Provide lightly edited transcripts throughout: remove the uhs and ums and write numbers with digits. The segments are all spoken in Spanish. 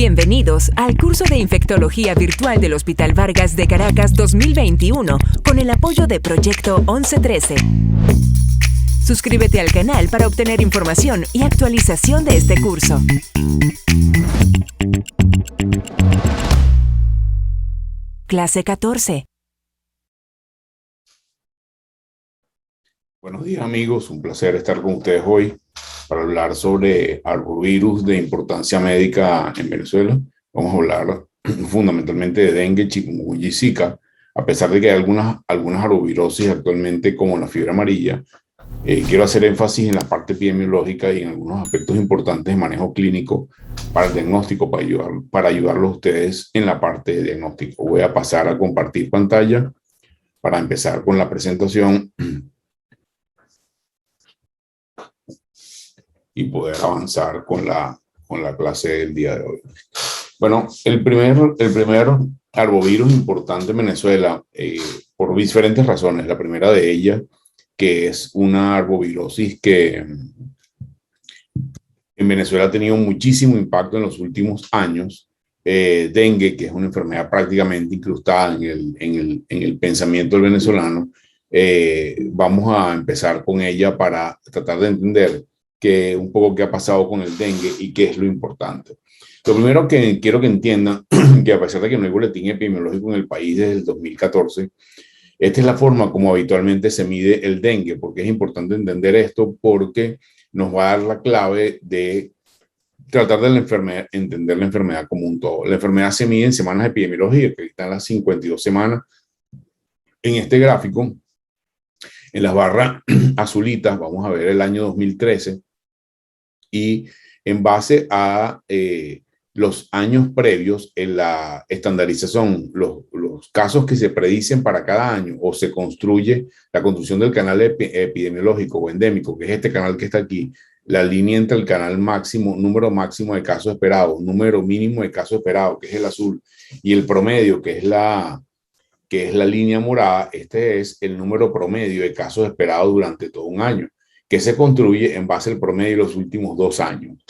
Bienvenidos al curso de Infectología Virtual del Hospital Vargas de Caracas 2021 con el apoyo de Proyecto 1113. Suscríbete al canal para obtener información y actualización de este curso. Clase 14. Buenos días amigos, un placer estar con ustedes hoy para hablar sobre arbovirus de importancia médica en Venezuela. Vamos a hablar fundamentalmente de dengue, chikungunya y zika, a pesar de que hay algunas arbovirosis actualmente como la fiebre amarilla. Quiero hacer énfasis en la parte epidemiológica y en algunos aspectos importantes de manejo clínico para el diagnóstico, para ayudarlos a ustedes en la parte de diagnóstico. Voy a pasar a compartir pantalla para empezar con la presentación y poder avanzar con la clase del día de hoy. Bueno, el primer arbovirus importante en Venezuela, por diferentes razones. La primera de ellas, que es una arbovirosis que en Venezuela ha tenido muchísimo impacto en los últimos años. Dengue, que es una enfermedad prácticamente incrustada en el pensamiento del venezolano. Vamos a empezar con ella para tratar de entender un poco qué ha pasado con el dengue y qué es lo importante. Lo primero que quiero que entiendan, que a pesar de que no hay boletín epidemiológico en el país desde el 2014, esta es la forma como habitualmente se mide el dengue, porque es importante entender esto porque nos va a dar la clave de tratar de entender la enfermedad como un todo. La enfermedad se mide en semanas epidemiológicas, que están las 52 semanas. En este gráfico, en las barras azulitas, vamos a ver el año 2013 y en base a los años previos en la estandarización, los casos que se predicen para cada año o se construye la construcción del canal epidemiológico o endémico, que es este canal que está aquí, la línea entre el canal máximo, número máximo de casos esperados, número mínimo de casos esperados, que es el azul, y el promedio, que es la línea morada. Este es el número promedio de casos esperados durante todo un año, que se construye en base al promedio de los últimos 2 años.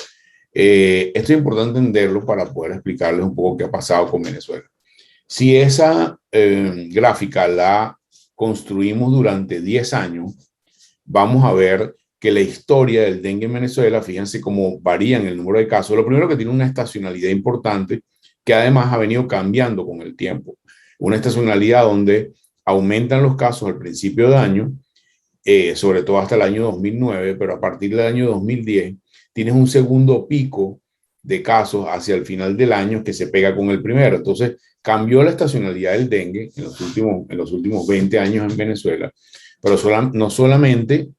Esto es importante entenderlo para poder explicarles un poco qué ha pasado con Venezuela. Si esa gráfica la construimos durante 10 años, vamos a ver que la historia del dengue en Venezuela, fíjense cómo varían el número de casos. Lo primero, que tiene una estacionalidad importante que además ha venido cambiando con el tiempo. Una estacionalidad donde aumentan los casos al principio de año, sobre todo hasta el año 2009, pero a partir del año 2010 tienes un segundo pico de casos hacia el final del año que se pega con el primero. Entonces cambió la estacionalidad del dengue en los últimos 20 años en Venezuela, pero no solamente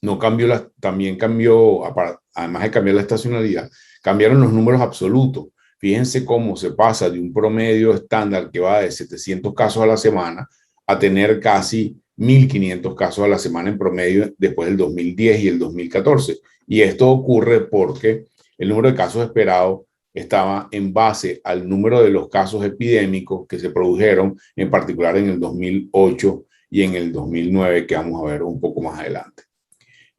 no cambió, también cambió, además de cambiar la estacionalidad, cambiaron los números absolutos. Fíjense cómo se pasa de un promedio estándar que va de 700 casos a la semana a tener casi 1.500 casos a la semana en promedio después del 2010 y el 2014. Y esto ocurre porque el número de casos esperados estaba en base al número de los casos epidémicos que se produjeron, en particular en el 2008 y en el 2009, que vamos a ver un poco más adelante.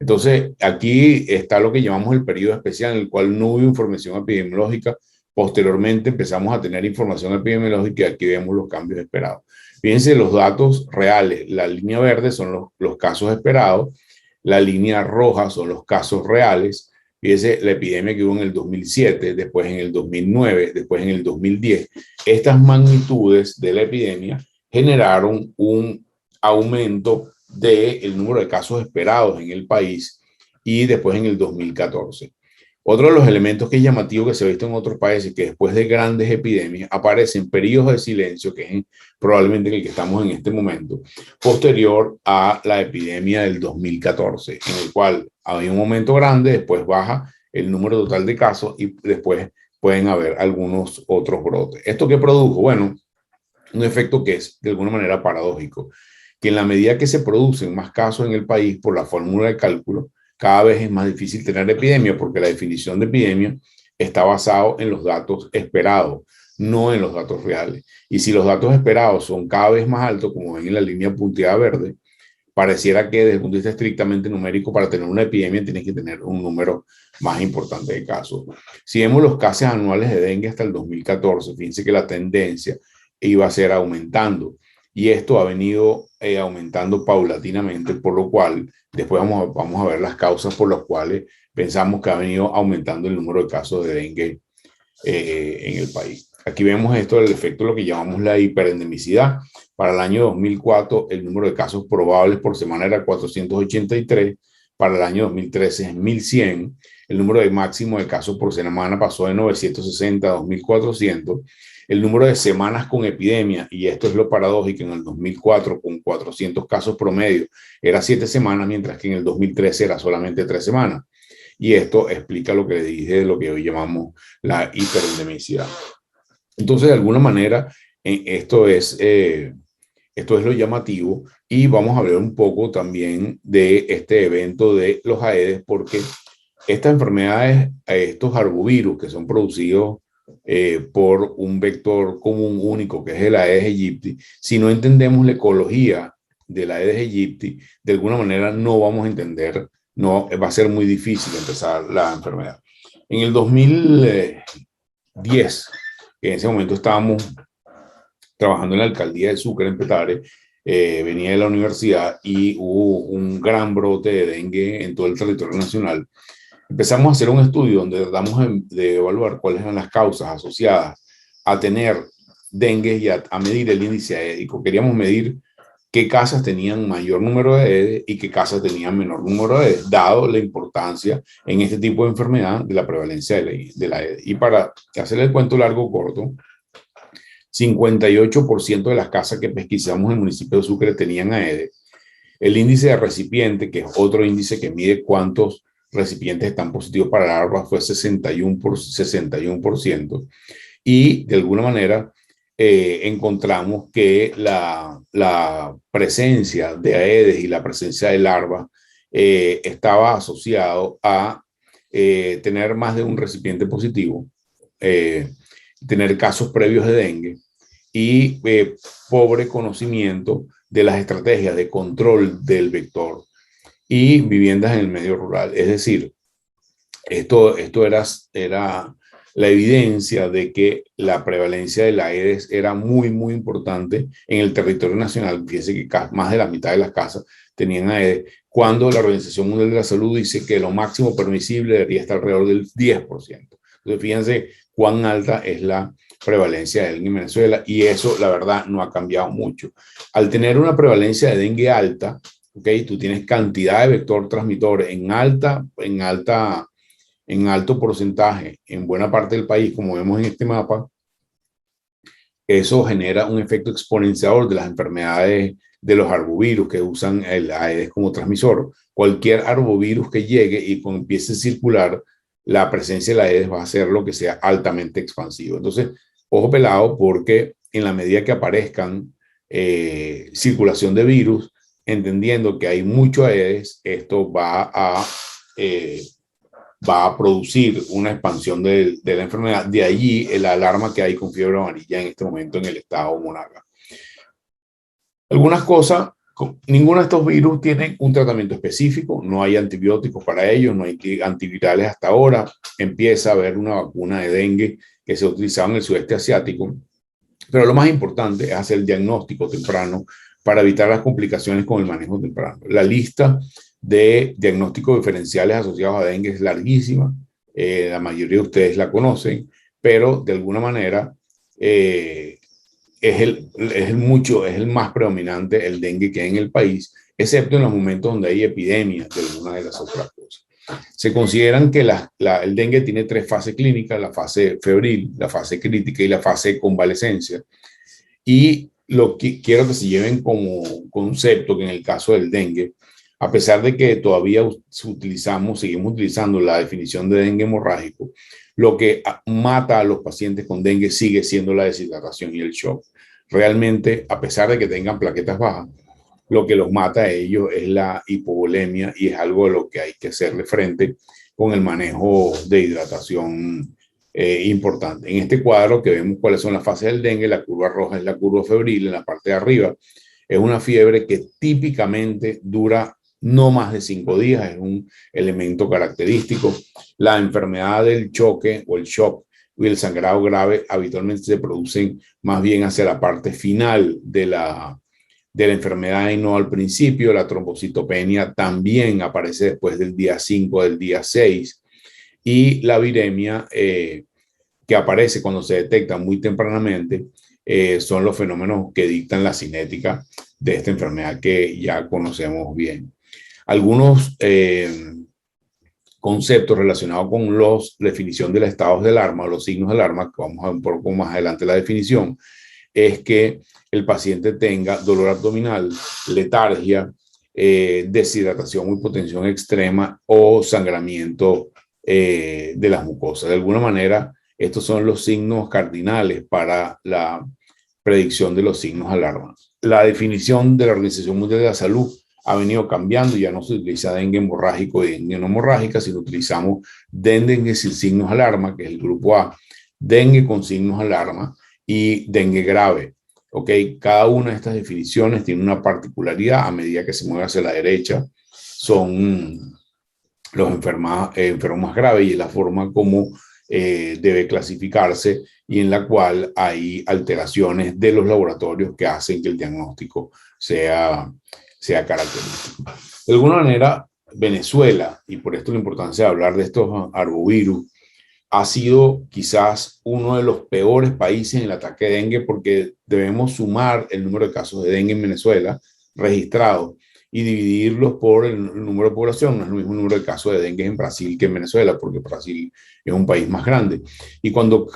Entonces, aquí está lo que llamamos el periodo especial, en el cual no hubo información epidemiológica. Posteriormente empezamos a tener información epidemiológica y aquí vemos los cambios esperados. Fíjense los datos reales. La línea verde son los casos esperados, la línea roja son los casos reales. Fíjense la epidemia que hubo en el 2007, después en el 2009, después en el 2010. Estas magnitudes de la epidemia generaron un aumento del número de casos esperados en el país y después en el 2014. Otro de los elementos que es llamativo, que se ha visto en otros países, que después de grandes epidemias aparecen periodos de silencio, que es probablemente en el que estamos en este momento, posterior a la epidemia del 2014, en el cual había un momento grande, después baja el número total de casos y después pueden haber algunos otros brotes. ¿Esto qué produjo? Bueno, un efecto que es de alguna manera paradójico, que en la medida que se producen más casos en el país por la fórmula de cálculo, cada vez es más difícil tener epidemia, porque la definición de epidemia está basado en los datos esperados, no en los datos reales. Y si los datos esperados son cada vez más altos, como ven en la línea punteada verde, pareciera que desde el punto de vista estrictamente numérico, para tener una epidemia tienes que tener un número más importante de casos. Si vemos los casos anuales de dengue hasta el 2014, fíjense que la tendencia iba a ser aumentando y esto ha venido aumentando paulatinamente, por lo cual después vamos a ver las causas por las cuales pensamos que ha venido aumentando el número de casos de dengue en el país. Aquí vemos esto del efecto de lo que llamamos la hiperendemicidad. Para el año 2004, el número de casos probables por semana era 483. Para el año 2013 es 1100. El número de máximo de casos por semana pasó de 960 a 2400. El número de semanas con epidemia, y esto es lo paradójico, en el 2004 con 400 casos promedio era 7 semanas, mientras que en el 2013 era solamente 3 semanas. Y esto explica lo que le dije de lo que hoy llamamos la hiperendemicidad. Entonces, de alguna manera, esto es lo llamativo, y vamos a hablar un poco también de este evento de los Aedes, porque estas enfermedades, estos arbovirus que son producidos por un vector común único que es el Aedes aegypti, si no entendemos la ecología del Aedes aegypti, de alguna manera no vamos a entender, no va a ser muy difícil empezar la enfermedad. En el 2010, en ese momento estábamos trabajando en la alcaldía de Sucre, en Petare, venía de la universidad y hubo un gran brote de dengue en todo el territorio nacional. Empezamos a hacer un estudio donde tratamos de evaluar cuáles eran las causas asociadas a tener dengue y a medir el índice aédico. Queríamos medir qué casas tenían mayor número de Aedes y qué casas tenían menor número de Aedes, dado la importancia en este tipo de enfermedad de la prevalencia de la Aedes. Y para hacer el cuento largo o corto, 58% de las casas que pesquisamos en el municipio de Sucre tenían Aedes. El índice de recipiente, que es otro índice que mide cuántos recipientes están positivos para larvas, fue 61%. Y de alguna manera encontramos que la presencia de Aedes y la presencia de larvas estaba asociado a tener más de un recipiente positivo, tener casos previos de dengue y pobre conocimiento de las estrategias de control del vector y viviendas en el medio rural. Es decir, esto era la evidencia de que la prevalencia de la Aedes era muy, muy importante en el territorio nacional. Fíjense que más de la mitad de las casas tenían Aedes, cuando la Organización Mundial de la Salud dice que lo máximo permisible debería estar alrededor del 10%. Entonces, fíjense cuán alta es la prevalencia de dengue en Venezuela, y eso, la verdad, no ha cambiado mucho. Al tener una prevalencia de dengue alta, ¿okay? Tú tienes cantidad de vector transmisores en alto porcentaje en buena parte del país, como vemos en este mapa. Eso genera un efecto exponenciador de las enfermedades de los arbovirus que usan el Aedes como transmisor. Cualquier arbovirus que llegue y empiece a circular, la presencia de la Aedes va a hacer lo que sea altamente expansivo. Entonces, ojo pelado, porque en la medida que aparezcan circulación de virus, entendiendo que hay mucho Aedes, esto va a producir una expansión de la enfermedad. De allí la alarma que hay con fiebre amarilla en este momento en el estado Monaga. Algunas cosas, ninguno de estos virus tiene un tratamiento específico, no hay antibióticos para ellos, no hay antivirales hasta ahora. Empieza a haber una vacuna de dengue que se utilizaba en el sudeste asiático, pero lo más importante es hacer el diagnóstico temprano para evitar las complicaciones con el manejo temprano. La lista de diagnósticos diferenciales asociados a dengue es larguísima, la mayoría de ustedes la conocen, pero de alguna manera es el más predominante el dengue que hay en el país, excepto en los momentos donde hay epidemias de alguna de las otras cosas. Se consideran que el dengue tiene 3 fases clínicas: la fase febril, la fase crítica y la fase de convalescencia. Y lo que quiero que se lleven como concepto, que en el caso del dengue, a pesar de que todavía seguimos utilizando la definición de dengue hemorrágico, lo que mata a los pacientes con dengue sigue siendo la deshidratación y el shock. Realmente, a pesar de que tengan plaquetas bajas, lo que los mata a ellos es la hipovolemia, y es algo de lo que hay que hacerle frente con el manejo de hidratación importante. En este cuadro que vemos cuáles son las fases del dengue, la curva roja es la curva febril en la parte de arriba. Es una fiebre que típicamente dura no más de 5 días, es un elemento característico. La enfermedad del choque o el shock y el sangrado grave habitualmente se producen más bien hacia la parte final de la enfermedad y no al principio. La trombocitopenia también aparece después del día 5, del día 6. Y la viremia, que aparece cuando se detecta muy tempranamente, son los fenómenos que dictan la cinética de esta enfermedad que ya conocemos bien. Algunos conceptos relacionados con la definición de los estados de alarma, los signos de alarma, que vamos a ver un poco más adelante la definición, es que el paciente tenga dolor abdominal, letargia, deshidratación o hipotensión extrema o sangramiento de las mucosas. De alguna manera, estos son los signos cardinales para la predicción de los signos de alarma. La definición de la Organización Mundial de la Salud ha venido cambiando, ya no se utiliza dengue hemorrágico y dengue no hemorrágica, sino utilizamos dengue sin signos de alarma, que es el grupo A, dengue con signos de alarma y dengue grave. ¿Ok? Cada una de estas definiciones tiene una particularidad. A medida que se mueve hacia la derecha, son los enfermos más graves y es la forma como debe clasificarse y en la cual hay alteraciones de los laboratorios que hacen que el diagnóstico sea característico. De alguna manera, Venezuela, y por esto la importancia de hablar de estos arbovirus, ha sido quizás uno de los peores países en el ataque de dengue, porque debemos sumar el número de casos de dengue en Venezuela registrados y dividirlos por el número de población. No es el mismo número de casos de dengue en Brasil que en Venezuela, porque Brasil es un país más grande. Y cuando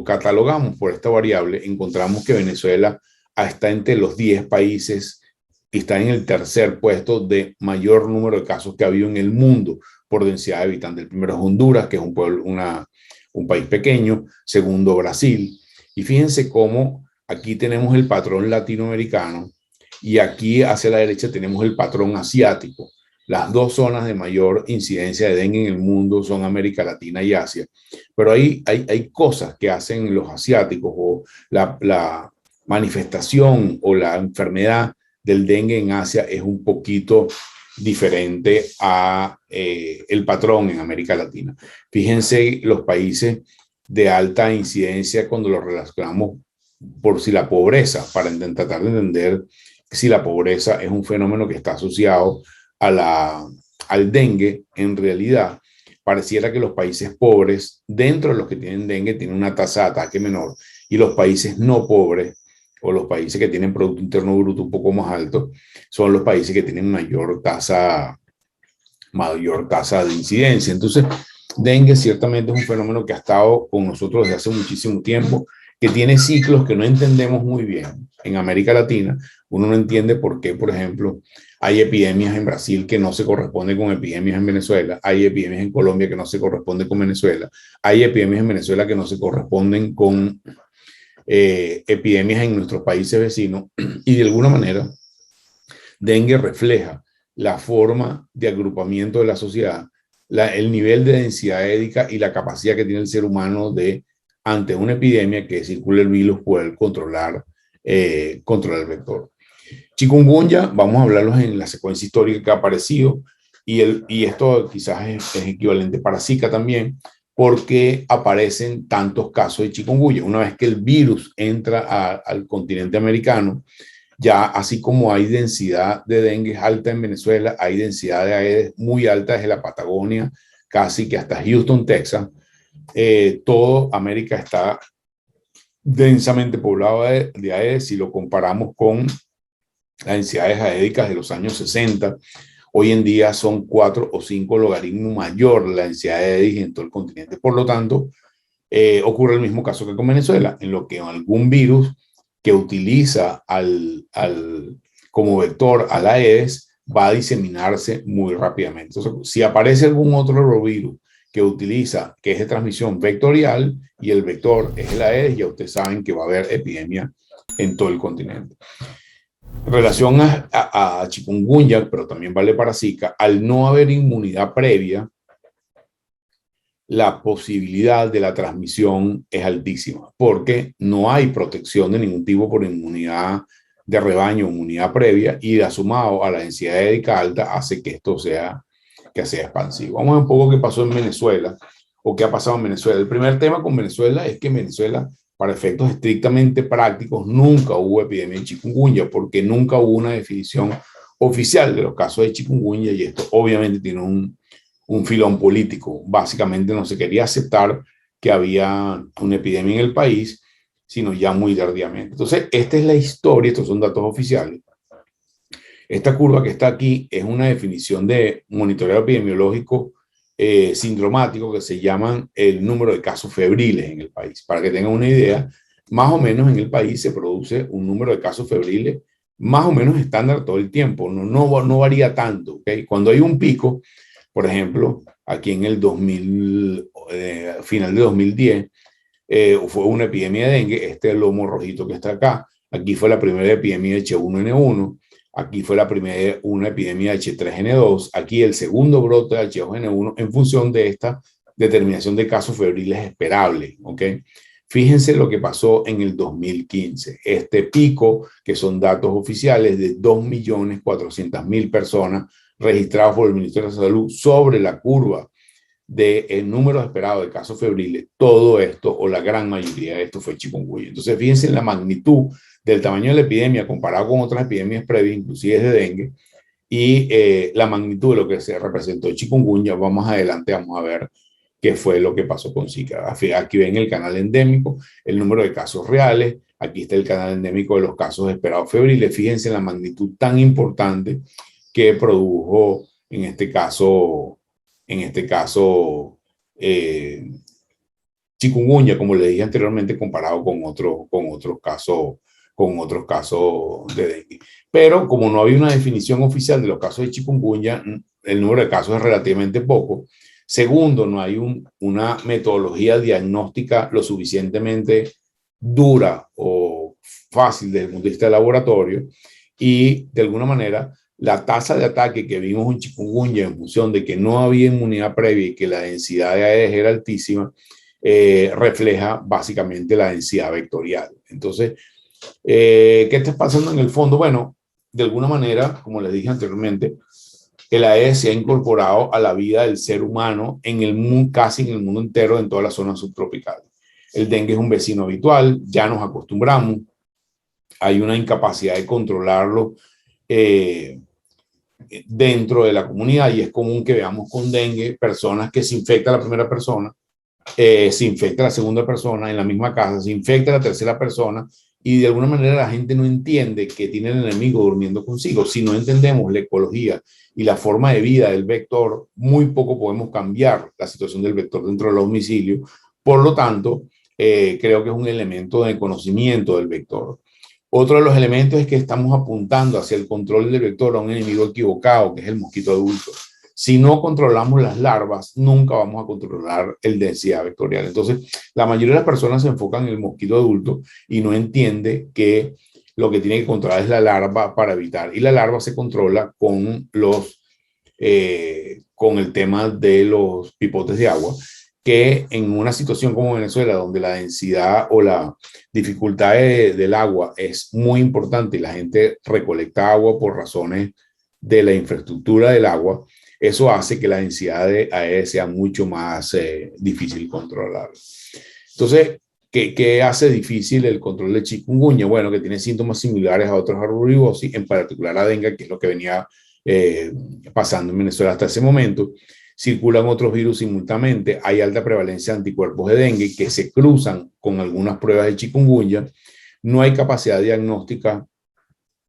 catalogamos por esta variable, encontramos que Venezuela está entre los 10 países y está en el tercer puesto de mayor número de casos que ha habido en el mundo por densidad de habitantes. El primero es Honduras, que es un país pequeño. Segundo, Brasil. Y fíjense cómo aquí tenemos el patrón latinoamericano y aquí hacia la derecha tenemos el patrón asiático. Las dos zonas de mayor incidencia de dengue en el mundo son América Latina y Asia. Pero hay cosas que hacen los asiáticos, o la manifestación o la enfermedad del dengue en Asia es un poquito diferente a el patrón en América Latina. Fíjense los países de alta incidencia cuando los relacionamos por si la pobreza, para tratar de entender si la pobreza es un fenómeno que está asociado al dengue. En realidad, pareciera que los países pobres, dentro de los que tienen dengue, tienen una tasa de ataque menor, y los países no pobres, o los países que tienen Producto Interno Bruto un poco más alto, son los países que tienen mayor tasa de incidencia. Entonces, dengue ciertamente es un fenómeno que ha estado con nosotros desde hace muchísimo tiempo, que tiene ciclos que no entendemos muy bien. En América Latina, uno no entiende por qué, por ejemplo, hay epidemias en Brasil que no se corresponden con epidemias en Venezuela, hay epidemias en Colombia que no se corresponden con Venezuela, hay epidemias en Venezuela que no se corresponden con epidemias en nuestros países vecinos, y de alguna manera dengue refleja la forma de agrupamiento de la sociedad, el nivel de densidad ética y la capacidad que tiene el ser humano de, ante una epidemia que circula el virus, poder controlar el vector. Chikungunya, vamos a hablarlos en la secuencia histórica que ha aparecido, y esto quizás es equivalente para Zika también, porque aparecen tantos casos de chikungunya. Una vez que el virus entra al continente americano, ya así como hay densidad de dengue alta en Venezuela, hay densidad de Aedes muy alta desde la Patagonia, casi que hasta Houston, Texas. Todo América está densamente poblado de Aedes si lo comparamos con las densidades aédicas de los años 60. Hoy en día son 4 o 5 logaritmos mayor la densidad de Aedes en todo el continente. Por lo tanto, ocurre el mismo caso que con Venezuela, en lo que algún virus que utiliza como vector al Aedes va a diseminarse muy rápidamente. Entonces, si aparece algún otro virus que es de transmisión vectorial y el vector es el Aedes, ya ustedes saben que va a haber epidemia en todo el continente. En relación a chikungunya, pero también vale para Zika, al no haber inmunidad previa, la posibilidad de la transmisión es altísima, porque no hay protección de ningún tipo por inmunidad de rebaño, inmunidad previa, y sumado a la densidad édrica alta hace que esto sea expansivo. Vamos a ver un poco qué pasó en Venezuela o qué ha pasado en Venezuela. El primer tema con Venezuela es que en Venezuela, para efectos estrictamente prácticos, nunca hubo epidemia de chikungunya porque nunca hubo una definición oficial de los casos de chikungunya, y esto obviamente tiene un filón político. Básicamente no se quería aceptar que había una epidemia en el país, sino ya muy tardíamente. Entonces, esta es la historia, estos son datos oficiales. Esta curva que está aquí es una definición de monitoreo epidemiológico sindromático que se llaman el número de casos febriles en el país. Para que tengan una idea, más o menos en el país se produce un número de casos febriles más o menos estándar todo el tiempo, no varía tanto. ¿Okay? Cuando hay un pico, por ejemplo, aquí en el 2000, final de 2010, fue una epidemia de dengue, este lomo rojito que está acá. Aquí fue la primera epidemia de H1N1, aquí fue una epidemia de H3N2, aquí el segundo brote de H2N1 en función de esta determinación de casos febriles esperables. ¿Okay? Fíjense lo que pasó en el 2015. Este pico, que son datos oficiales de 2.400.000 personas registradas por el Ministerio de Salud sobre la curva del número esperado de casos febriles, todo esto o la gran mayoría de esto fue chikungunya. Entonces, fíjense en la magnitud del tamaño de la epidemia comparado con otras epidemias previas, inclusive de dengue, y la magnitud de lo que se representó chikungunya. Vamos adelante, vamos a ver qué fue lo que pasó con Zika. Aquí ven el canal endémico, el número de casos reales, aquí está el canal endémico de los casos esperados febriles. Fíjense en la magnitud tan importante que produjo en este caso chikungunya, como le dije anteriormente, comparado con otros casos de dengue. Pero como no había una definición oficial de los casos de chikungunya, el número de casos es relativamente poco. Segundo, no hay una metodología diagnóstica lo suficientemente dura o fácil desde el punto de vista del laboratorio, y de alguna manera la tasa de ataque que vimos en chikungunya en función de que no había inmunidad previa y que la densidad de Aedes era altísima, refleja básicamente la densidad vectorial. Entonces, ¿qué está pasando en el fondo? Bueno, de alguna manera, como les dije anteriormente, el Aedes se ha incorporado a la vida del ser humano en el mundo, casi en el mundo entero, en todas las zonas subtropicales. El dengue es un vecino habitual, ya nos acostumbramos, hay una incapacidad de controlarlo dentro de la comunidad, y es común que veamos con dengue personas que se infecta la primera persona, se infecta la segunda persona en la misma casa, se infecta la tercera persona, y de alguna manera la gente no entiende que tiene el enemigo durmiendo consigo. Si no entendemos la ecología y la forma de vida del vector, muy poco podemos cambiar la situación del vector dentro del domicilio. Por lo tanto, creo que es un elemento de conocimiento del vector. Otro de los elementos es que estamos apuntando hacia el control del vector a un enemigo equivocado, que es el mosquito adulto. Si no controlamos las larvas, nunca vamos a controlar el densidad vectorial. Entonces, la mayoría de las personas se enfocan en el mosquito adulto y no entiende que lo que tiene que controlar es la larva para evitar. Y la larva se controla con el tema de los pipotes de agua, que en una situación como Venezuela, donde la densidad o la dificultad del agua es muy importante y la gente recolecta agua por razones de la infraestructura del agua, eso hace que la densidad de Aedes sea mucho más difícil controlar. Entonces, ¿qué hace difícil el control de chikungunya? Bueno, que tiene síntomas similares a otros arborivosis, en particular a dengue, que es lo que venía pasando en Venezuela hasta ese momento. Circulan otros virus simultáneamente, hay alta prevalencia de anticuerpos de dengue que se cruzan con algunas pruebas de chikungunya. No hay capacidad diagnóstica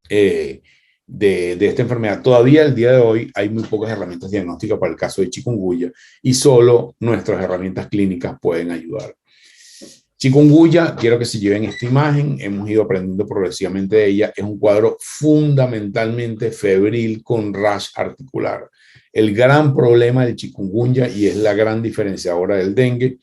de esta enfermedad. Todavía el día de hoy hay muy pocas herramientas diagnósticas para el caso de chikungunya, y solo nuestras herramientas clínicas pueden ayudar. Chikungunya, quiero que se lleven esta imagen, hemos ido aprendiendo progresivamente de ella, es un cuadro fundamentalmente febril con rash articular. El gran problema del chikungunya, y es la gran diferenciadora del dengue,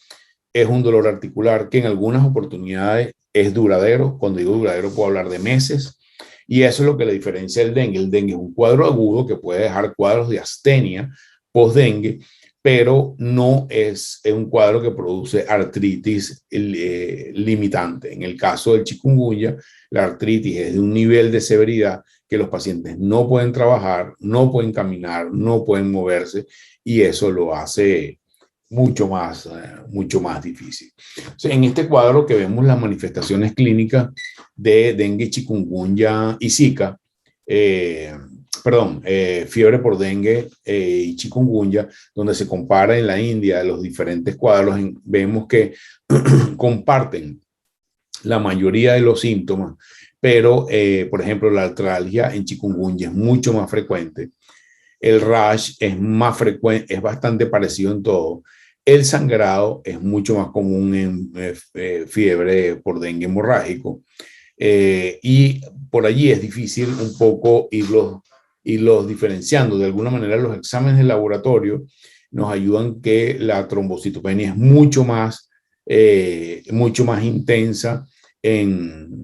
es un dolor articular que en algunas oportunidades es duradero. Cuando digo duradero puedo hablar de meses, y eso es lo que le diferencia del dengue. El dengue es un cuadro agudo que puede dejar cuadros de astenia post-dengue, pero no es un cuadro que produce artritis limitante. En el caso del chikungunya, la artritis es de un nivel de severidad que los pacientes no pueden trabajar, no pueden caminar, no pueden moverse, y eso lo hace mucho más difícil. O sea, en este cuadro que vemos las manifestaciones clínicas de dengue, chikungunya y Zika, fiebre por dengue y chikungunya, donde se compara en la India los diferentes cuadros, vemos que comparten la mayoría de los síntomas, pero por ejemplo la artralgia en chikungunya es mucho más frecuente, el rash es más frecuente, es bastante parecido en todo. El sangrado es mucho más común en fiebre por dengue hemorrágico, y por allí es difícil un poco irlos diferenciando. De alguna manera los exámenes de laboratorio nos ayudan que la trombocitopenia es mucho más intensa en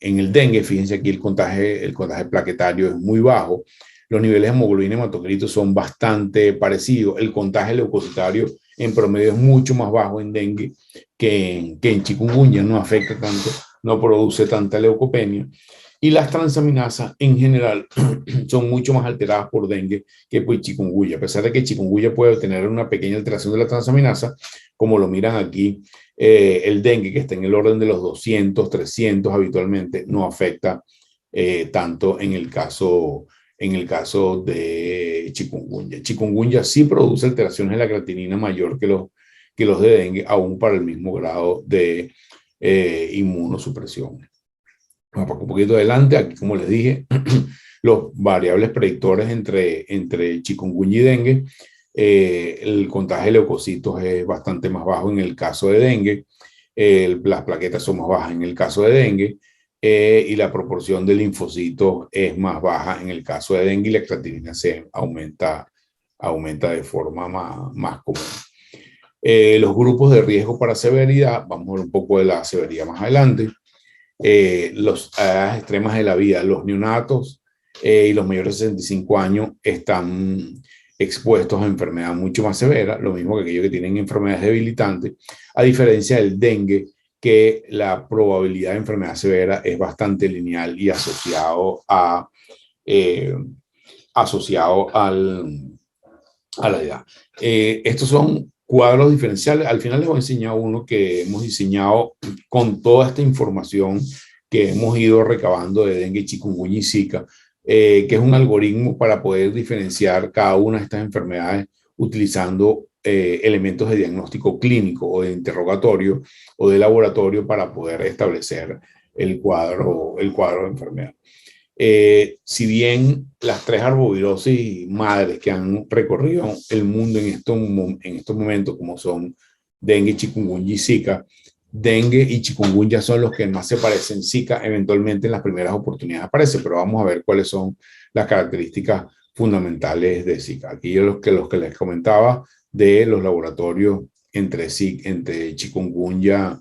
el dengue. Fíjense aquí el contagio plaquetario es muy bajo. Los niveles de hemoglobina y hematocrito son bastante parecidos. El contagio leucocitario en promedio es mucho más bajo en dengue que en chikungunya, no afecta tanto, no produce tanta leucopenia. Y las transaminasas en general son mucho más alteradas por dengue que por chikungunya. A pesar de que chikungunya puede tener una pequeña alteración de la transaminasa, como lo miran aquí, el dengue, que está en el orden de los 200, 300 habitualmente, no afecta tanto en el caso de chikungunya. Chikungunya sí produce alteraciones en la creatinina mayor que los de dengue, aún para el mismo grado de inmunosupresión. Vamos un poquito adelante, aquí como les dije, los variables predictores entre chikungunya y dengue. El contagio de leucocitos es bastante más bajo en el caso de dengue, las plaquetas son más bajas en el caso de dengue, y la proporción de linfocitos es más baja en el caso de dengue, y la creatinina se aumenta de forma más común. Los grupos de riesgo para severidad, vamos a ver un poco de la severidad más adelante. Las edades extremas de la vida, los neonatos y los mayores de 65 años están expuestos a enfermedad mucho más severa, lo mismo que aquellos que tienen enfermedades debilitantes, a diferencia del dengue, que la probabilidad de enfermedad severa es bastante lineal y asociado a la edad. Estos son cuadros diferenciales. Al final les voy a enseñar uno que hemos diseñado con toda esta información que hemos ido recabando de dengue, chikungunya y Zika, que es un algoritmo para poder diferenciar cada una de estas enfermedades utilizando elementos de diagnóstico clínico o de interrogatorio o de laboratorio para poder establecer el cuadro de enfermedad. Si bien las 3 arbovirosis madres que han recorrido el mundo en estos momentos, como son dengue, chikungunya y Zika, dengue y chikungunya son los que más se parecen. Zika eventualmente en las primeras oportunidades aparece, pero vamos a ver cuáles son las características fundamentales de Zika. Aquí los que les comentaba de los laboratorios entre chikungunya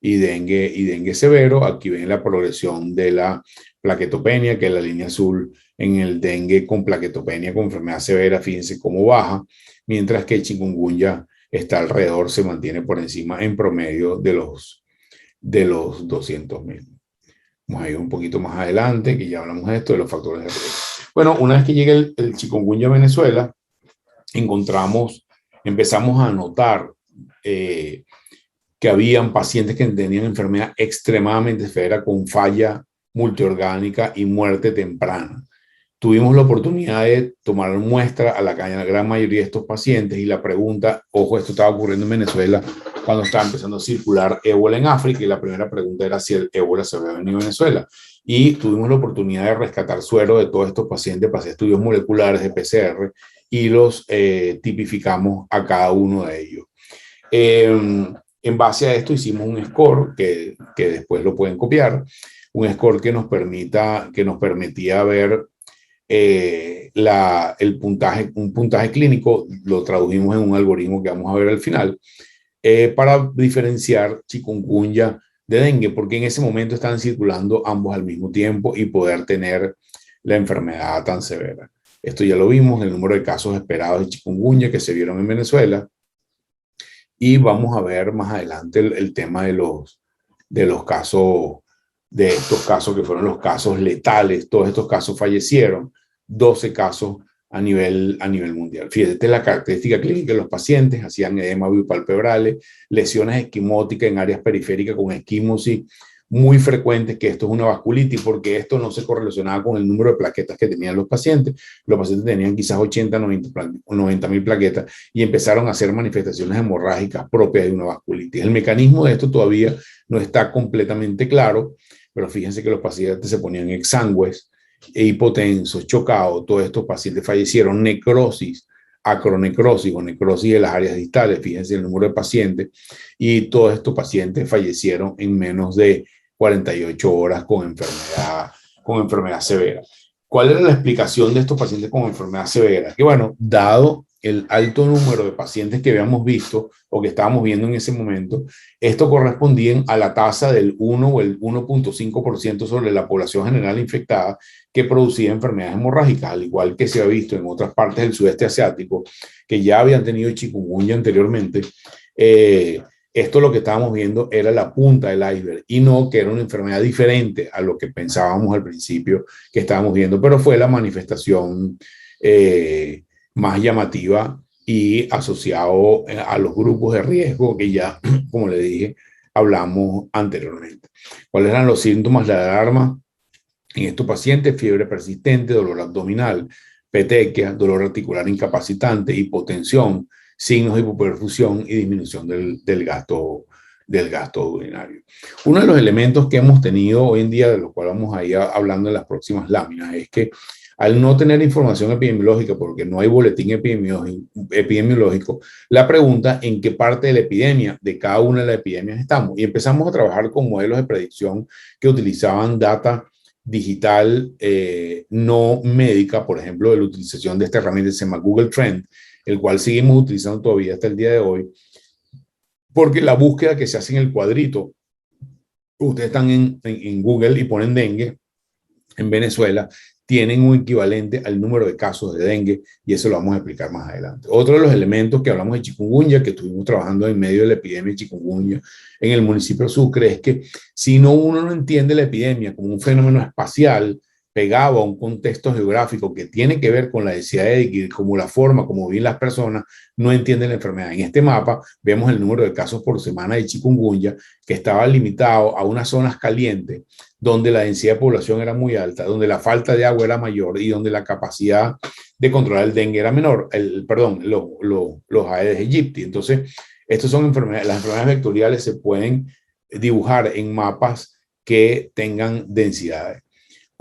y dengue severo. Aquí ven la progresión de la plaquetopenia, que es la línea azul en el dengue con plaquetopenia con enfermedad severa, fíjense cómo baja, mientras que el chikungunya está alrededor, se mantiene por encima en promedio de los 200.000. Vamos a ir un poquito más adelante, que ya hablamos de esto, de los factores de riesgo. Bueno, una vez que llega el chikungunya a Venezuela, empezamos a notar que habían pacientes que tenían enfermedad extremadamente severa con falla multiorgánica y muerte temprana. Tuvimos la oportunidad de tomar muestra a la gran mayoría de estos pacientes, y la pregunta, ojo, esto estaba ocurriendo en Venezuela cuando estaba empezando a circular ébola en África, y la primera pregunta era si el ébola se había venido a Venezuela. Y tuvimos la oportunidad de rescatar suero de todos estos pacientes, pasé estudios moleculares de PCR y los tipificamos a cada uno de ellos. En base a esto hicimos un score que después lo pueden copiar, un score que nos permitía ver un puntaje clínico. Lo tradujimos en un algoritmo que vamos a ver al final, para diferenciar chikungunya de dengue, porque en ese momento estaban circulando ambos al mismo tiempo y poder tener la enfermedad tan severa. Esto ya lo vimos, el número de casos esperados de chikungunya que se vieron en Venezuela. Y vamos a ver más adelante el tema de los casos, de estos casos que fueron los casos letales. Todos estos casos fallecieron, 12 casos a nivel mundial. Fíjate la característica clínica de los pacientes: hacían edema biopalpebrales, lesiones esquimóticas en áreas periféricas con esquimosis muy frecuentes, que esto es una vasculitis, porque esto no se correlacionaba con el número de plaquetas que tenían los pacientes. Los pacientes tenían quizás 80, 90 mil plaquetas y empezaron a hacer manifestaciones hemorrágicas propias de una vasculitis. El mecanismo de esto todavía no está completamente claro, pero fíjense que los pacientes se ponían exangües, hipotensos, chocados. Todos estos pacientes fallecieron. Necrosis, acronecrosis o necrosis de las áreas distales, fíjense el número de pacientes, y todos estos pacientes fallecieron en menos de 48 horas con enfermedad severa. ¿Cuál era la explicación de estos pacientes con enfermedad severa? Que bueno, dado el alto número de pacientes que habíamos visto o que estábamos viendo en ese momento, esto correspondía a la tasa del 1 o el 1.5% sobre la población general infectada que producía enfermedades hemorrágicas, al igual que se ha visto en otras partes del sudeste asiático que ya habían tenido chikungunya anteriormente. Esto lo que estábamos viendo era la punta del iceberg y no que era una enfermedad diferente a lo que pensábamos al principio que estábamos viendo, pero fue la manifestación más llamativa y asociado a los grupos de riesgo que ya, como le dije, hablamos anteriormente. ¿Cuáles eran los síntomas de alarma en estos pacientes? Fiebre persistente, dolor abdominal, petequia, dolor articular incapacitante, hipotensión, signos de hipoperfusión y disminución del gasto urinario. Uno de los elementos que hemos tenido hoy en día, de los cuales vamos a ir hablando en las próximas láminas, es que al no tener información epidemiológica, porque no hay boletín epidemiológico, la pregunta en qué parte de la epidemia, de cada una de las epidemias estamos. Y empezamos a trabajar con modelos de predicción que utilizaban data digital no médica, por ejemplo, de la utilización de esta herramienta que se llama Google Trend, el cual seguimos utilizando todavía hasta el día de hoy, porque la búsqueda que se hace en el cuadrito, ustedes están en Google y ponen dengue en Venezuela, tienen un equivalente al número de casos de dengue, y eso lo vamos a explicar más adelante. Otro de los elementos que hablamos de chikungunya, que estuvimos trabajando en medio de la epidemia de chikungunya en el municipio de Sucre, es que si uno no entiende la epidemia como un fenómeno espacial pegado a un contexto geográfico que tiene que ver con la densidad de como la forma como viven las personas, no entienden la enfermedad. En este mapa vemos el número de casos por semana de chikungunya, que estaba limitado a unas zonas calientes donde la densidad de población era muy alta, donde la falta de agua era mayor y donde la capacidad de controlar el dengue era menor, los Aedes aegypti. Entonces, estas son enfermedades. Las enfermedades vectoriales se pueden dibujar en mapas que tengan densidades.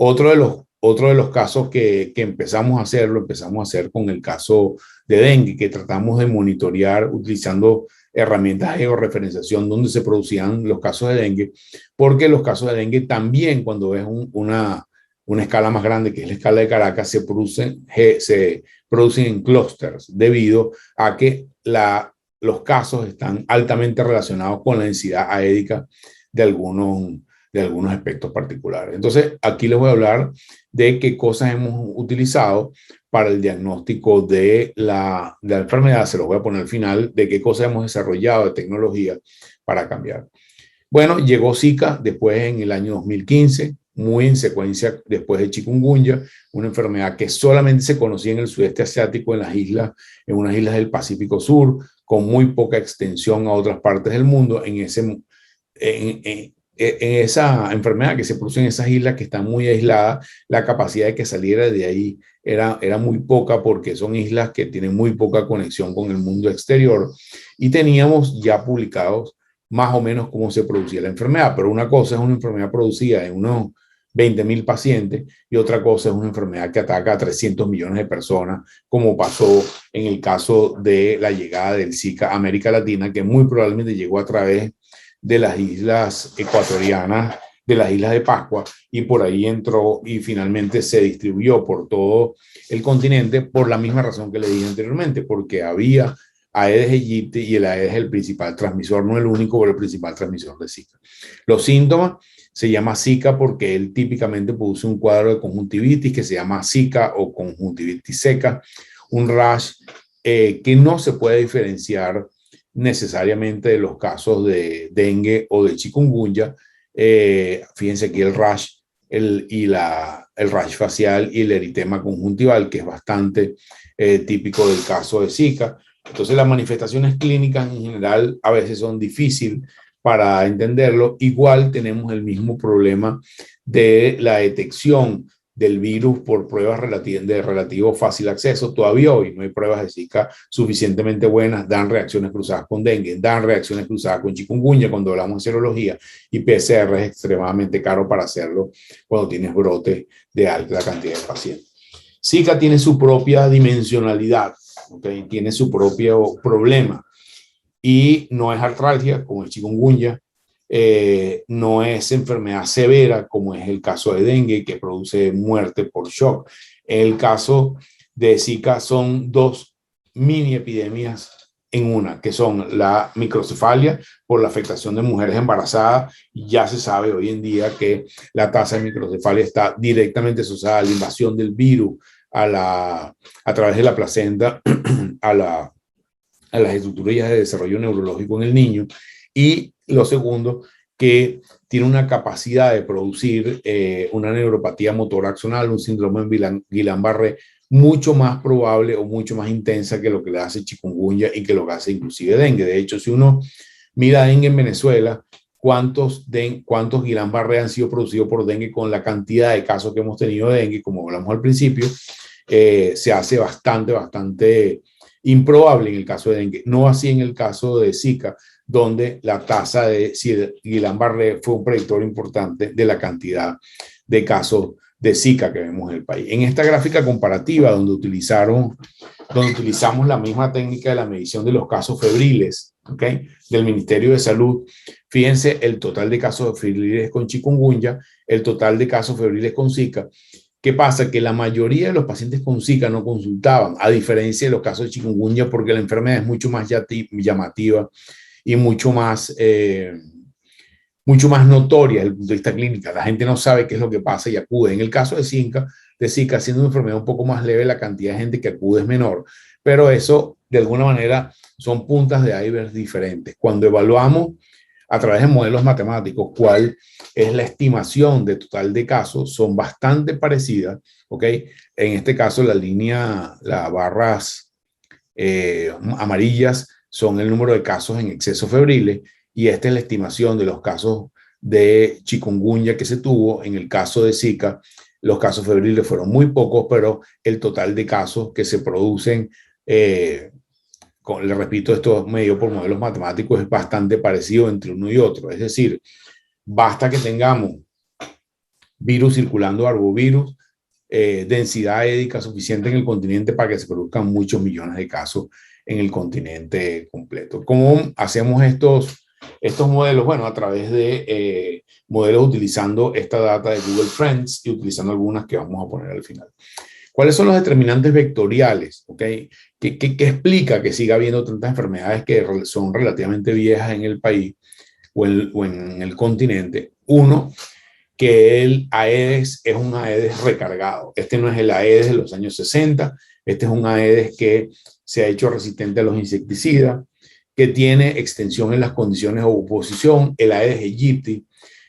Otro de los casos que empezamos a hacer, lo empezamos a hacer con el caso de dengue, que tratamos de monitorear utilizando herramientas de georreferenciación donde se producían los casos de dengue, porque los casos de dengue también, cuando ves una escala más grande, que es la escala de Caracas, se producen en clústeres debido a que los casos están altamente relacionados con la densidad aédica de algunos aspectos particulares. Entonces, aquí les voy a hablar de qué cosas hemos utilizado para el diagnóstico de la enfermedad. Se los voy a poner al final, de qué cosas hemos desarrollado de tecnología para cambiar. Bueno, llegó Zika después en el año 2015, muy en secuencia después de chikungunya, una enfermedad que solamente se conocía en el sudeste asiático, en unas islas del Pacífico Sur, con muy poca extensión a otras partes del mundo. En esa enfermedad que se produce en esas islas que están muy aisladas, la capacidad de que saliera de ahí era muy poca, porque son islas que tienen muy poca conexión con el mundo exterior, y teníamos ya publicados más o menos cómo se producía la enfermedad. Pero una cosa es una enfermedad producida en unos 20.000 pacientes y otra cosa es una enfermedad que ataca a 300 millones de personas, como pasó en el caso de la llegada del Zika a América Latina, que muy probablemente llegó a través de las islas ecuatorianas, de las islas de Pascua, y por ahí entró y finalmente se distribuyó por todo el continente, por la misma razón que le dije anteriormente, porque había Aedes aegypti y el Aedes es el principal transmisor, no el único, pero el principal transmisor de Zika. Los síntomas se llama Zika porque él típicamente produce un cuadro de conjuntivitis que se llama Zika o conjuntivitis seca, un rash que no se puede diferenciar necesariamente de los casos de dengue o de chikungunya. Fíjense aquí el rash el rash facial y el eritema conjuntival, que es bastante típico del caso de Zika. Entonces las manifestaciones clínicas en general a veces son difíciles para entenderlo. Igual tenemos el mismo problema de la detección del virus por pruebas de relativo fácil acceso. Todavía hoy no hay pruebas de Zika suficientemente buenas, dan reacciones cruzadas con dengue, dan reacciones cruzadas con chikungunya cuando hablamos de serología, y PCR es extremadamente caro para hacerlo cuando tienes brotes de alta cantidad de pacientes. Zika tiene su propia dimensionalidad, ¿okay? Tiene su propio problema y no es artralgia como el chikungunya. No es enfermedad severa como es el caso de dengue que produce muerte por shock. El caso de Zika son dos mini epidemias en una, que son la microcefalia por la afectación de mujeres embarazadas. Ya se sabe hoy en día que la tasa de microcefalia está directamente asociada a la invasión del virus a través de la placenta a las estructuras de desarrollo neurológico en el niño. Y lo segundo, que tiene una capacidad de producir una neuropatía motor axonal, un síndrome de Guillain-Barré mucho más probable o mucho más intensa que lo que le hace chikungunya y que lo que hace inclusive dengue. De hecho, si uno mira dengue en Venezuela, ¿cuántos Guillain-Barré han sido producidos por dengue con la cantidad de casos que hemos tenido de dengue? Como hablamos al principio, se hace bastante improbable en el caso de dengue. No así en el caso de Zika, donde la tasa de Guillain-Barré fue un predictor importante de la cantidad de casos de Zika que vemos en el país. En esta gráfica comparativa, donde utilizamos la misma técnica de la medición de los casos febriles, ¿okay?, del Ministerio de Salud, fíjense el total de casos febriles con chikungunya, el total de casos febriles con Zika. ¿Qué pasa? Que la mayoría de los pacientes con Zika no consultaban, a diferencia de los casos de chikungunya, porque la enfermedad es mucho más llamativa y mucho más notoria desde el punto de vista clínico. La gente no sabe qué es lo que pasa y acude. En el caso de Zika, siendo una enfermedad un poco más leve, la cantidad de gente que acude es menor, pero eso de alguna manera son puntas de iceberg diferentes. Cuando evaluamos a través de modelos matemáticos cuál es la estimación de total de casos, son bastante parecidas, ¿ok? En este caso las barras amarillas son el número de casos en exceso febriles, y esta es la estimación de los casos de chikungunya que se tuvo. En el caso de Zika, los casos febriles fueron muy pocos, pero el total de casos que se producen, le repito, esto medio por modelos matemáticos, es bastante parecido entre uno y otro. Es decir, basta que tengamos virus circulando, arbovirus, densidad édica suficiente en el continente para que se produzcan muchos millones de casos en el continente completo. ¿Cómo hacemos estos modelos? Bueno, a través de modelos utilizando esta data de Google Trends y utilizando algunas que vamos a poner al final. ¿Cuáles son los determinantes vectoriales? ¿Okay? ¿Qué explica que siga habiendo tantas enfermedades que son relativamente viejas en el país o en el continente? Uno, que el Aedes es un Aedes recargado. Este no es el Aedes de los años 60, este es un Aedes que se ha hecho resistente a los insecticidas, que tiene extensión en las condiciones de oposición. El Aedes aegypti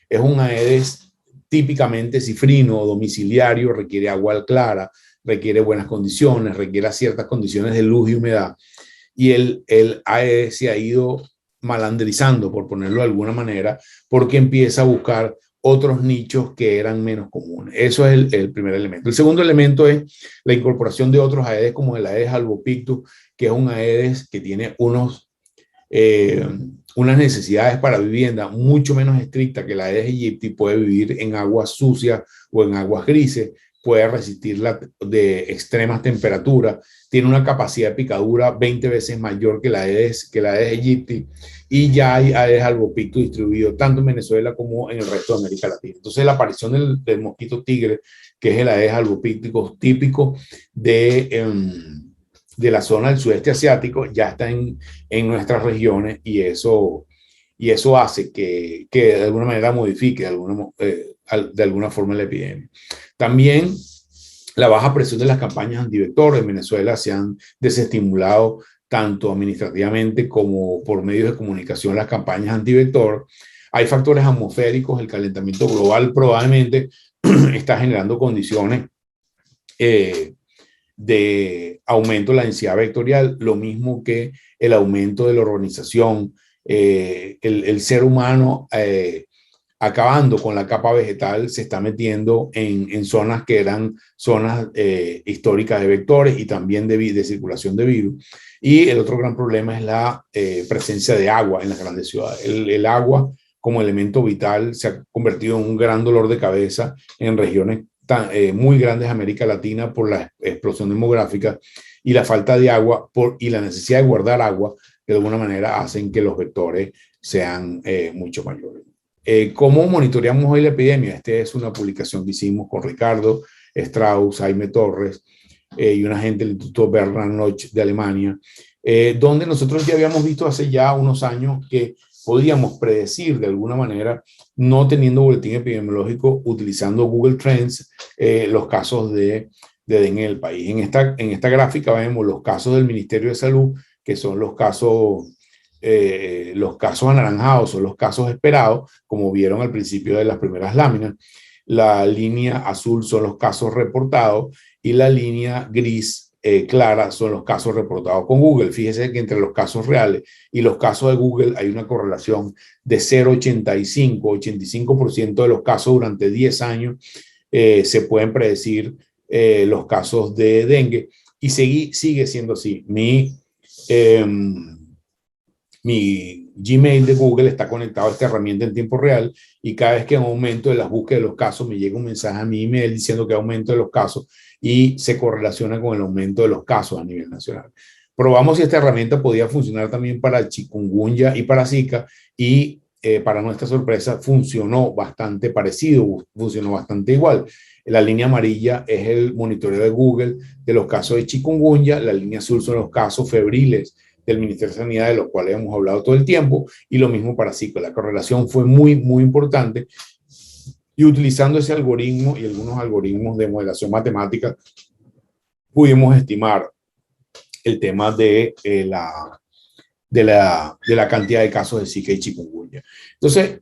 es un Aedes típicamente cifrino o domiciliario, requiere agua clara, requiere buenas condiciones, requiere ciertas condiciones de luz y humedad. Y el Aedes se ha ido malandrizando, por ponerlo de alguna manera, porque empieza a buscar otros nichos que eran menos comunes. Eso es el primer elemento. El segundo elemento es la incorporación de otros Aedes, como el Aedes albopictus, que es un Aedes que tiene unas necesidades para vivienda mucho menos estrictas que el Aedes aegypti. Puede vivir en aguas sucias o en aguas grises, puede resistir de extremas temperaturas, tiene una capacidad de picadura 20 veces mayor que la Aedes aegypti, y ya hay Aedes albopictus distribuidos tanto en Venezuela como en el resto de América Latina. Entonces la aparición del mosquito tigre, que es el Aedes albopictus típico de la zona del sudeste asiático, ya está en nuestras regiones, y eso y eso hace que de alguna manera modifique de alguna forma la epidemia. También la baja presión de las campañas antivector en Venezuela se han desestimulado tanto administrativamente como por medios de comunicación las campañas antivector. Hay factores atmosféricos, el calentamiento global probablemente está generando condiciones de aumento de la densidad vectorial, lo mismo que el aumento de la urbanización, el ser humano acabando con la capa vegetal se está metiendo en zonas que eran zonas históricas de vectores y también de circulación de virus. Y el otro gran problema es la presencia de agua en las grandes ciudades. El agua como elemento vital se ha convertido en un gran dolor de cabeza en regiones muy grandes de América Latina por la explosión demográfica, y la falta de agua y la necesidad de guardar agua de alguna manera hacen que los vectores sean mucho mayores. ¿Cómo monitoreamos hoy la epidemia? Esta es una publicación que hicimos con Ricardo Strauss, Jaime Torres y una gente del Instituto Bernhard Nocht de Alemania, donde nosotros ya habíamos visto hace ya unos años que podíamos predecir de alguna manera, no teniendo boletín epidemiológico, utilizando Google Trends, los casos de dengue en el país. En esta gráfica vemos los casos del Ministerio de Salud, que son los casos anaranjados, son los casos esperados, como vieron al principio de las primeras láminas. La línea azul son los casos reportados y la línea gris clara son los casos reportados con Google. Fíjese que entre los casos reales y los casos de Google hay una correlación de 0,85% de los casos durante 10 años se pueden predecir los casos de dengue, y sigue siendo así. Mi Gmail de Google está conectado a esta herramienta en tiempo real, y cada vez que hay un aumento de las búsquedas de los casos me llega un mensaje a mi email diciendo que hay aumento de los casos, y se correlaciona con el aumento de los casos a nivel nacional. Probamos si esta herramienta podía funcionar también para chikungunya y para Zika, y para nuestra sorpresa funcionó bastante parecido, funcionó bastante igual. La línea amarilla es el monitoreo de Google de los casos de chikungunya, la línea azul son los casos febriles del Ministerio de Sanidad, de los cuales hemos hablado todo el tiempo, y lo mismo para Zika. La correlación fue muy, muy importante, y utilizando ese algoritmo y algunos algoritmos de modelación matemática, pudimos estimar el tema de la cantidad de casos de Zika y chikungunya. Entonces,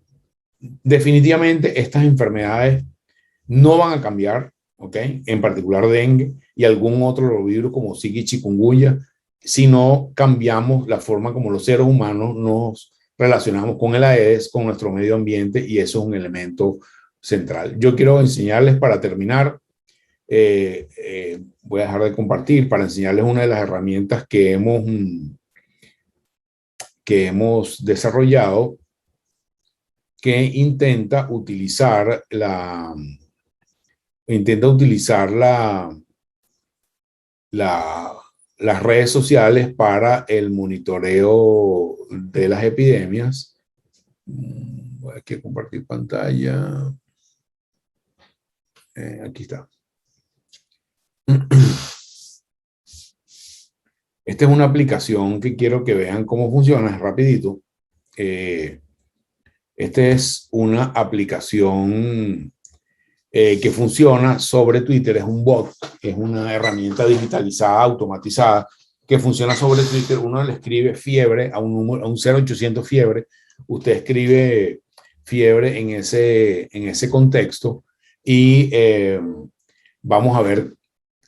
definitivamente estas enfermedades no van a cambiar, ¿ok? En particular dengue y algún otro virus como Zika y chikungunya, si no cambiamos la forma como los seres humanos nos relacionamos con el Aedes, con nuestro medio ambiente, y eso es un elemento central. Yo quiero enseñarles, para terminar, voy a dejar de compartir para enseñarles una de las herramientas que hemos desarrollado, que intenta utilizar las redes sociales para el monitoreo de las epidemias. Voy aquí a compartir pantalla. Aquí está. Esta es una aplicación que quiero que vean cómo funciona, es rapidito. Esta es una aplicación que funciona sobre Twitter, es un bot, es una herramienta digitalizada, automatizada, que funciona sobre Twitter. Uno le escribe fiebre a un número, a un 0800 fiebre, usted escribe fiebre en ese contexto, y vamos a ver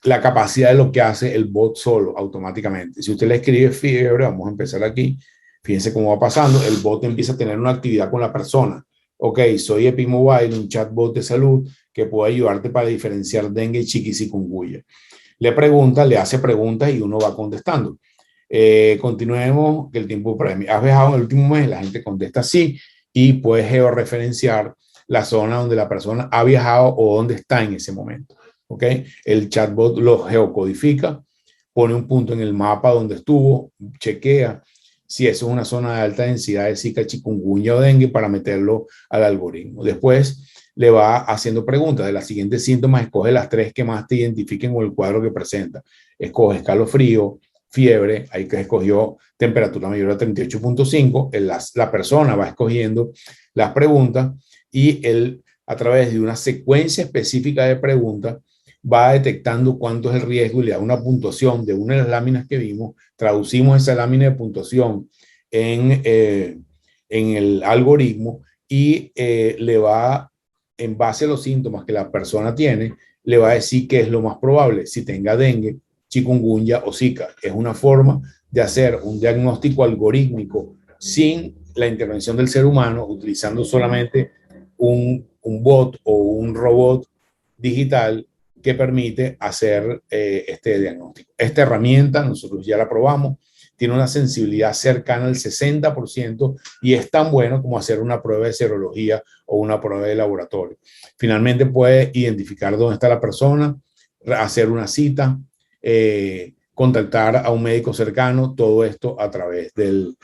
la capacidad de lo que hace el bot solo automáticamente. Si usted le escribe fiebre, vamos a empezar aquí, fíjense cómo va pasando, el bot empieza a tener una actividad con la persona. Ok, soy EpiMobile, un chatbot de salud que puede ayudarte para diferenciar dengue, chikungunya. Le pregunta, le hace preguntas y uno va contestando. Continuemos, que el tiempo premia. ¿Has viajado en el último mes? La gente contesta sí, y puedes georreferenciar la zona donde la persona ha viajado o dónde está en ese momento. ¿Ok? El chatbot lo geocodifica, pone un punto en el mapa donde estuvo, chequea si eso es una zona de alta densidad de Zika, chikungunya o dengue, para meterlo al algoritmo. Después le va haciendo preguntas de las siguientes síntomas, escoge las 3 que más te identifiquen con el cuadro que presenta. Escoge escalofrío, fiebre, ahí que escogió temperatura mayor a 38.5, la persona va escogiendo las preguntas y él, a través de una secuencia específica de preguntas, va detectando cuánto es el riesgo y le da una puntuación de una de las láminas que vimos. Traducimos esa lámina de puntuación en el algoritmo y le va, en base a los síntomas que la persona tiene, le va a decir qué es lo más probable, si tenga dengue, chikungunya o zika. Es una forma de hacer un diagnóstico algorítmico sin la intervención del ser humano, utilizando solamente un bot o un robot digital que permite hacer este diagnóstico. Esta herramienta nosotros ya la probamos, tiene una sensibilidad cercana al 60% y es tan bueno como hacer una prueba de serología o una prueba de laboratorio. Finalmente puede identificar dónde está la persona, hacer una cita, contactar a un médico cercano, todo esto a través del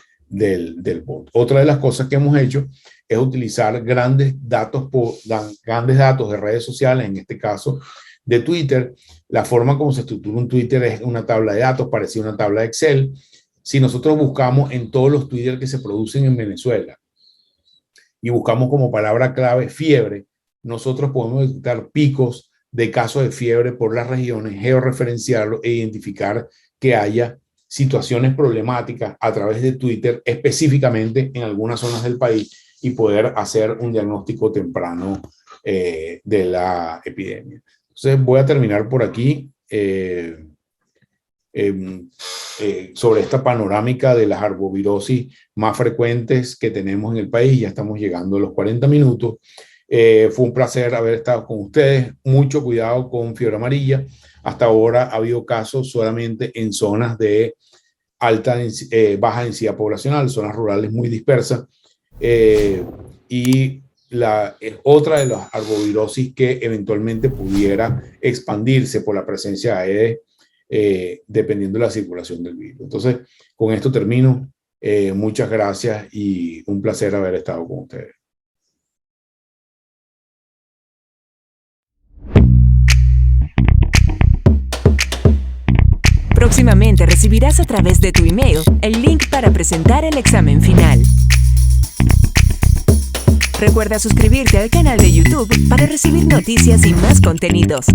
bot. Otra de las cosas que hemos hecho es utilizar grandes datos de redes sociales, en este caso de Twitter. La forma como se estructura un Twitter es una tabla de datos, parecida a una tabla de Excel. Si nosotros buscamos en todos los Twitter que se producen en Venezuela y buscamos como palabra clave fiebre, nosotros podemos detectar picos de casos de fiebre por las regiones, georreferenciarlo e identificar que haya situaciones problemáticas a través de Twitter, específicamente en algunas zonas del país, y poder hacer un diagnóstico temprano de la epidemia. Entonces voy a terminar por aquí sobre esta panorámica de las arbovirosis más frecuentes que tenemos en el país. Ya estamos llegando a los 40 minutos. Fue un placer haber estado con ustedes. Mucho cuidado con fiebre amarilla. Hasta ahora ha habido casos solamente en zonas de baja densidad poblacional, zonas rurales muy dispersas. Y es otra de las arbovirosis que eventualmente pudiera expandirse por la presencia de Aedes, dependiendo de la circulación del virus. Entonces, con esto termino. Muchas gracias y un placer haber estado con ustedes. Próximamente recibirás a través de tu email el link para presentar el examen final. Recuerda suscribirte al canal de YouTube para recibir noticias y más contenidos.